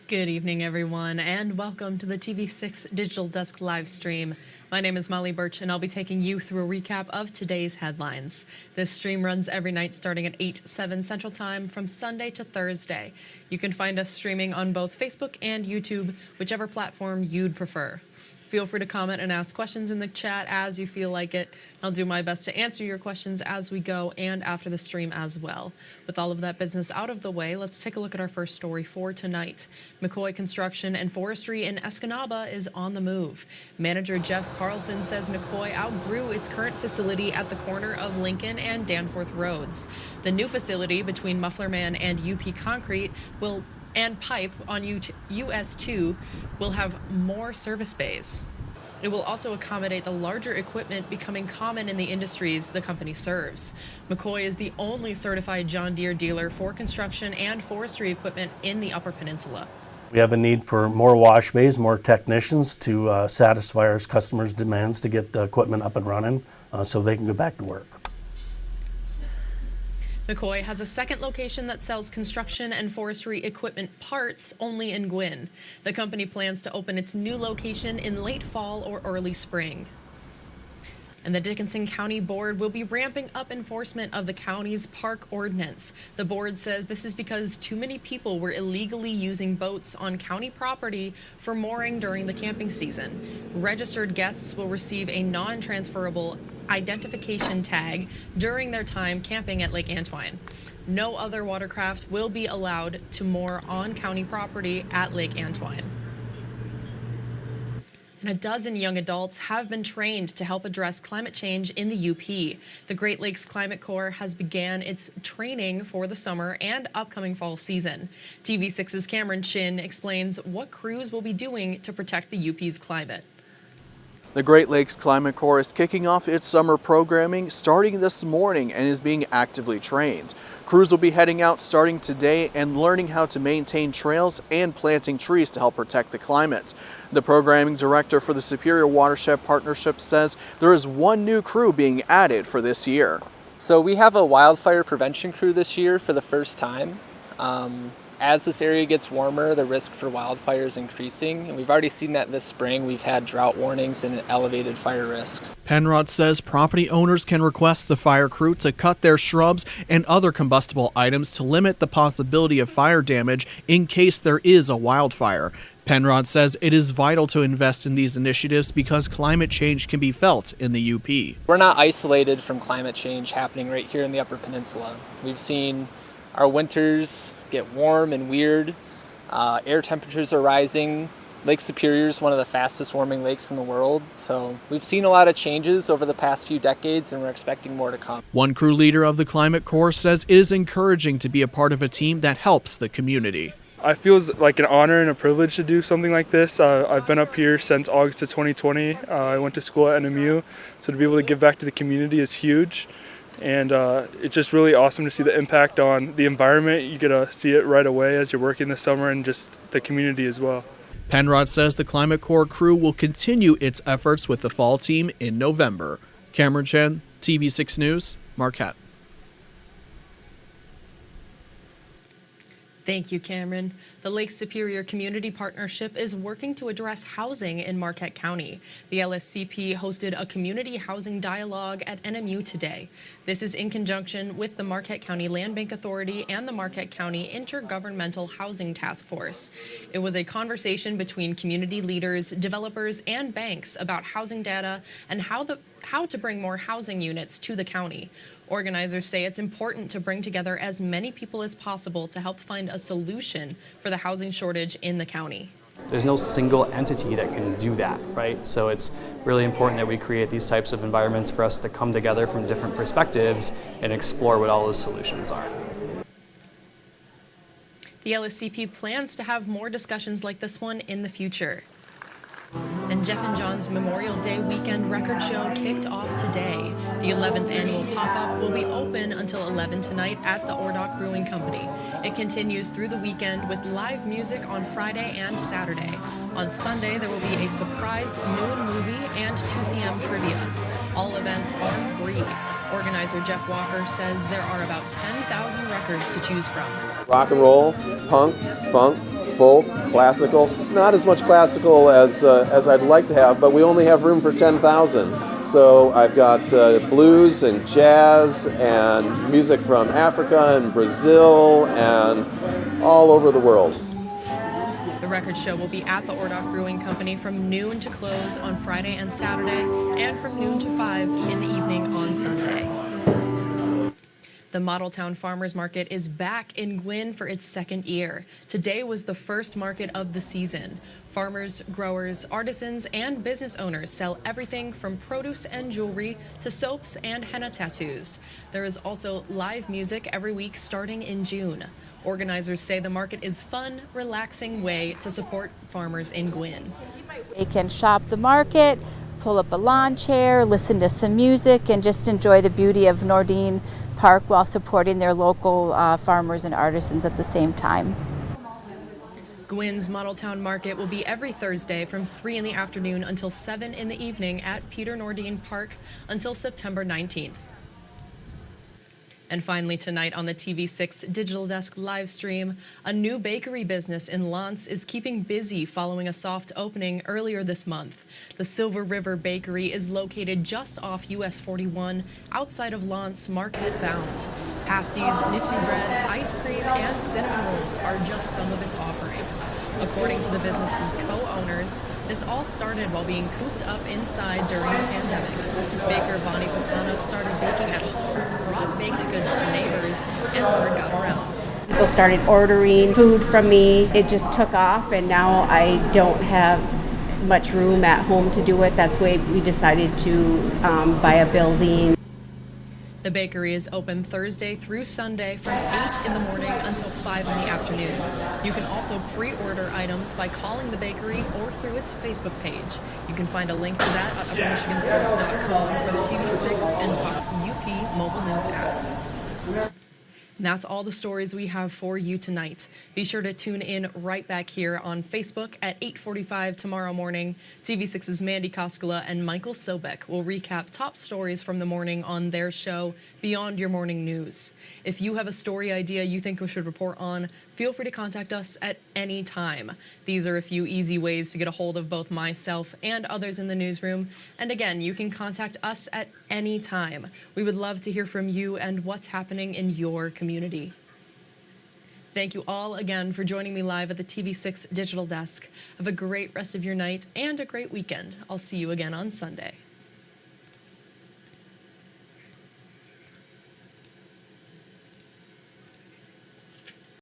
Good evening, everyone, and welcome to the TV6 Digital Desk live stream. My name is Molly Birch, and I'll be taking you through a recap of today's headlines. This stream runs every night starting at 7 Central Time from Sunday to Thursday. You can find us streaming on both Facebook and YouTube, whichever platform you'd prefer. Feel free to comment and ask questions in the chat as you feel like it. I'll do my best to answer your questions as we go and after the stream as well. With all of that business out of the way, let's take a look at our first story for tonight. McCoy Construction and Forestry in Escanaba is on the move. Manager Jeff Carlson says McCoy outgrew its current facility at the corner of Lincoln and Danforth Roads. The new facility between Mufflerman and UP Concrete and pipe on US 2 will have more service bays. It will also accommodate the larger equipment becoming common in the industries the company serves. McCoy is the only certified John Deere dealer for construction and forestry equipment in the Upper Peninsula. We have a need for more wash bays, more technicians to satisfy our customers' demands to get the equipment up and running so they can go back to work. McCoy has a second location that sells construction and forestry equipment parts only in Gwin. The company plans to open its new location in late fall or early spring. And the Dickinson County Board will be ramping up enforcement of the county's park ordinance. The board says this is because too many people were illegally using boats on county property for mooring during the camping season. Registered guests will receive a non-transferable identification tag during their time camping at Lake Antoine. No other watercraft will be allowed to moor on county property at Lake Antoine. And a dozen young adults have been trained to help address climate change in the UP. The Great Lakes Climate Corps has began its training for the summer and upcoming fall season. TV6's Cameron Chin explains what crews will be doing to protect the UP's climate. The Great Lakes Climate Corps is kicking off its summer programming starting this morning and is being actively trained. Crews will be heading out starting today and learning how to maintain trails and planting trees to help protect the climate. The programming director for the Superior Watershed Partnership says there is one new crew being added for this year. So we have a wildfire prevention crew this year for the first time. As this area gets warmer, the risk for wildfire is increasing, and we've already seen that this spring. We've had drought warnings and elevated fire risks. Penrod says property owners can request the fire crew to cut their shrubs and other combustible items to limit the possibility of fire damage in case there is a wildfire. Penrod says it is vital to invest in these initiatives because climate change can be felt in the UP. We're not isolated from climate change happening right here in the Upper Peninsula. We've seen our winters get warm and weird. Air temperatures are rising. Lake Superior is one of the fastest warming lakes in the world. So we've seen a lot of changes over the past few decades, and we're expecting more to come. One crew leader of the Climate Corps says it is encouraging to be a part of a team that helps the community. I feel like an honor and a privilege to do something like this. I've been up here since August of 2020. I went to school at NMU, so to be able to give back to the community is huge. And it's just really awesome to see the impact on the environment. You get to see it right away as you're working this summer and just the community as well. Penrod says the Climate Corps crew will continue its efforts with the fall team in November. Cameron Chen, TV6 News, Marquette. Thank you, Cameron. The Lake Superior Community Partnership is working to address housing in Marquette County. The LSCP hosted a community housing dialogue at NMU today. This is in conjunction with the Marquette County Land Bank Authority and the Marquette County Intergovernmental Housing Task Force. It was a conversation between community leaders, developers, and banks about housing data and how to bring more housing units to the county. Organizers say it's important to bring together as many people as possible to help find a solution for the housing shortage in the county. There's no single entity that can do that, right? So it's really important that we create these types of environments for us to come together from different perspectives and explore what all the solutions are. The LSCP plans to have more discussions like this one in the future. And Jeff and John's Memorial Day weekend record show kicked off today. The 11th annual pop-up will be open until 11 tonight at the Ordock Brewing Company. It continues through the weekend with live music on Friday and Saturday. On Sunday, there will be a surprise noon movie and 2 p.m. trivia. All events are free. Organizer Jeff Walker says there are about 10,000 records to choose from. Rock and roll, punk, funk, folk, classical. Not as much classical as I'd like to have, but we only have room for 10,000. So I've got blues and jazz and music from Africa and Brazil and all over the world. The record show will be at the Ordok Brewing Company from noon to close on Friday and Saturday, and from noon to 5 in the evening on Sunday. The Model Town Farmers Market is back in Gwin for its second year. Today was the first market of the season. Farmers, growers, artisans, and business owners sell everything from produce and jewelry to soaps and henna tattoos. There is also live music every week starting in June. Organizers say the market is a fun, relaxing way to support farmers in Gwin. They can shop the market, pull up a lawn chair, listen to some music, and just enjoy the beauty of Nordine Park while supporting their local farmers and artisans at the same time. Gwin's Model Town Market will be every Thursday from 3 in the afternoon until 7 in the evening at Peter Nordine Park until September 19th. And finally tonight on the TV6 Digital Desk live stream, a new bakery business in Lance is keeping busy following a soft opening earlier this month. The Silver River Bakery is located just off US 41 outside of Lance, Marquette bound. Pasties, nisu bread, ice cream, and cinnamon rolls are just some of its offerings. According to the business's co-owners, this all started while being cooped up inside during the pandemic. Baker Bonnie Patana started baking at home, brought baked goods to neighbors, and word got around. People started ordering food from me. It just took off, and now I don't have much room at home to do it. That's why we decided to buy a building. The bakery is open Thursday through Sunday from 8 in the morning until 5 in the afternoon. You can also pre-order items by calling the bakery or through its Facebook page. You can find a link to that at uppermichigansource.com or the TV6 and Fox UP mobile news app. And that's all the stories we have for you tonight. Be sure to tune in right back here on Facebook at 8:45 tomorrow morning. TV6's Mandy Koskela and Michael Sobek will recap top stories from the morning on their show, Beyond Your Morning News. If you have a story idea you think we should report on, feel free to contact us at any time. These are a few easy ways to get a hold of both myself and others in the newsroom. And again, you can contact us at any time. We would love to hear from you and what's happening in your community. Thank you all again for joining me live at the TV6 Digital Desk. Have a great rest of your night and a great weekend. I'll see you again on Sunday.